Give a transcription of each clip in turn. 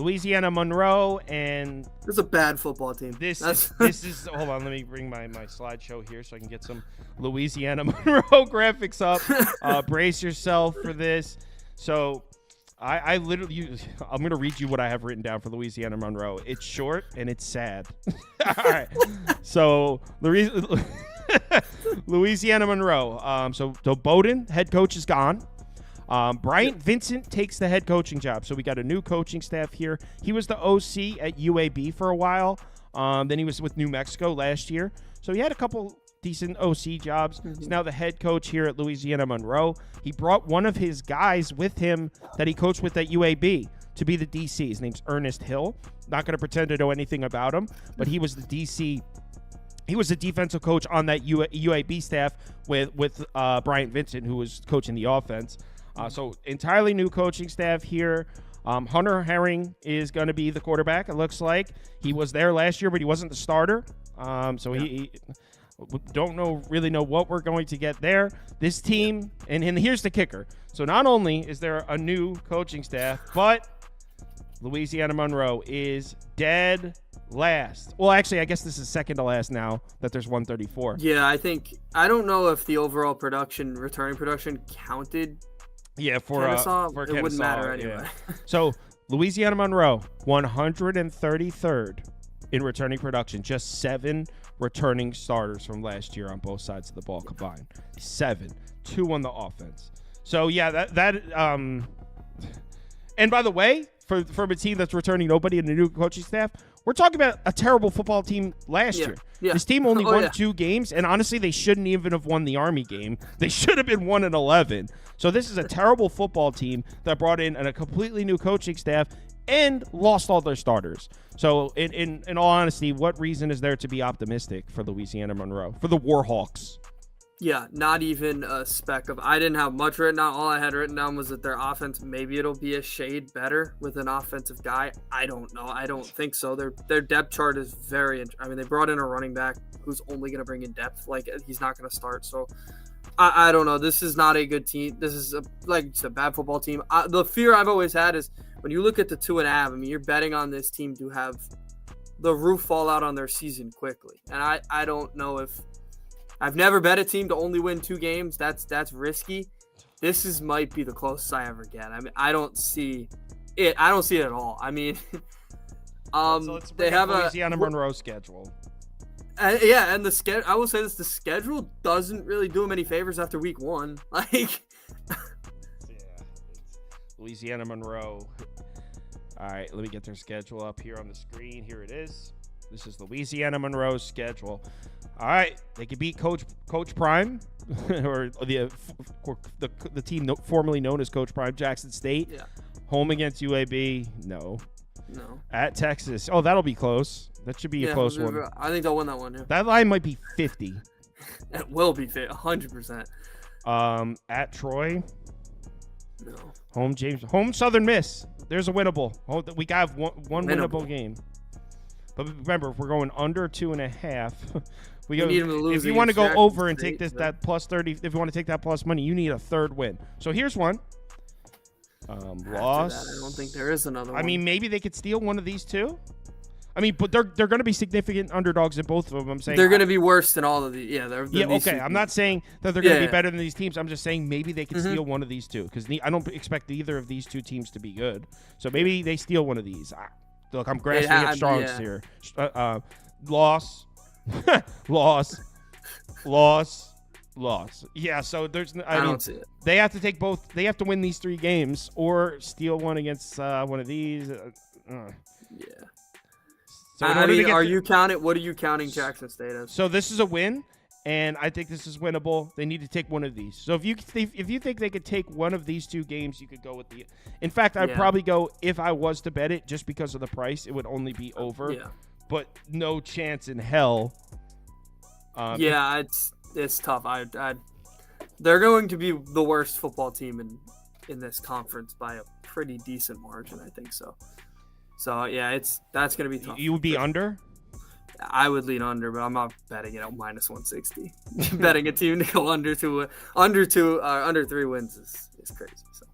Louisiana Monroe, and This is a bad football team. this is hold on, let me bring my slideshow here so I can get some Louisiana Monroe graphics up. Brace yourself for this. So I literally I'm going to read you what I have written down for Louisiana Monroe. It's short and it's sad. All right. So Louisiana Monroe. So Bowden, head coach, is gone. Bryant Vincent takes the head coaching job. So we got a new coaching staff here. He was the OC at UAB for a while. Then he was with New Mexico last year. So he had a couple decent OC jobs. He's now the head coach here at Louisiana Monroe. He brought one of his guys with him that he coached with at UAB to be the DC. His name's Ernest Hill. Not going to pretend to know anything about him, but he was the DC. He was the defensive coach on that UAB staff with Bryant Vincent, who was coaching the offense. So entirely new coaching staff here. Hunter Herring is going to be the quarterback, it looks like. He was there last year, but he wasn't the starter. He don't really know what we're going to get there. This team, and here's the kicker. So not only is there a new coaching staff, but Louisiana Monroe is dead last. Well, actually, I guess this is second to last now that there's 134. Yeah, I don't know if the overall returning production counted. Yeah, for it Kennesaw, wouldn't matter anyway. Yeah. So Louisiana Monroe, 133rd in returning production. Just 7 returning starters from last year on both sides of the ball combined. 7, 2 on the offense. So yeah, and by the way, from a team that's returning nobody and a new coaching staff, we're talking about a terrible football team last year. Yeah. This team only won 2 games, and honestly, they shouldn't even have won the Army game. They should have been 1-11. So this is a terrible football team that brought in a completely new coaching staff and lost all their starters. So in all honesty, what reason is there to be optimistic for Louisiana Monroe, for the Warhawks? Yeah, not even a speck of. I didn't have much written down. All I had written down was that their offense, maybe it'll be a shade better with an offensive guy. I don't know. I don't think so. Their depth chart is very. I mean, they brought in a running back who's only going to bring in depth. Like, he's not going to start. So I don't know. This is not a good team. This is a bad football team. The fear I've always had is when you look at the 2.5. I mean, you're betting on this team to have the roof fall out on their season quickly, and I don't know if. I've never bet a team to only win 2 games. That's risky. This might be the closest I ever get. I mean, I don't see it. I don't see it at all. I mean, so let's they have Louisiana Monroe schedule. And the schedule. I will say this: the schedule doesn't really do them any favors after week 1. Like, it's Louisiana Monroe. All right, let me get their schedule up here on the screen. Here it is. This is Louisiana Monroe's schedule. All right, they could beat Coach Prime, or the team formerly known as Coach Prime, Jackson State. Yeah. Home against UAB, no. At Texas, oh, that'll be close. That should be a close one. I think they'll win that one. Yeah. That line might be 50. It will be 100%. At Troy, no. Home Southern Miss. There's a winnable. We got one winnable game. But remember, if we're going under 2.5, we go. If you want to go over and take that plus 30, if you want to take that plus money, you need a third win. So here's one. Loss. I don't think there is another one. I mean, maybe they could steal one of these two. I mean, but they're going to be significant underdogs in both of them. I'm saying they're going to be worse than all of these. Yeah, okay. I'm not saying that they're going to be better than these teams. I'm just saying maybe they could steal one of these two, because I don't expect either of these two teams to be good. So maybe they steal one of these. Look, I'm grasping at straws here. Loss. Yeah, so there's. I mean, don't see it. They have to take both. They have to win these 3 games or steal one against one of these. Yeah. So What are you counting Jackson State as? So this is a win, and I think this is winnable. They need to take one of these. So if you think they could take one of these 2 games, you could go with the. In fact, I'd probably go, if I was to bet it, just because of the price, it would only be over. Yeah. But no chance in hell. It's tough. They're going to be the worst football team in this conference by a pretty decent margin, I think so. So yeah, that's going to be tough. You would be under? I would lean under, but I'm not betting it at minus 160. Betting a team to go under 3 wins is crazy. So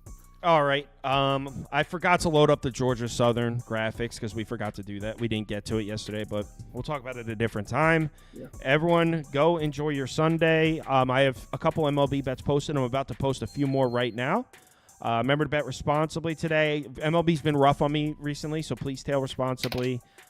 All right. I forgot to load up the Georgia Southern graphics because we forgot to do that. We didn't get to it yesterday, but we'll talk about it at a different time. Yeah. Everyone, go enjoy your Sunday. I have a couple MLB bets posted. I'm about to post a few more right now. Remember to bet responsibly today. MLB's been rough on me recently, so please tail responsibly.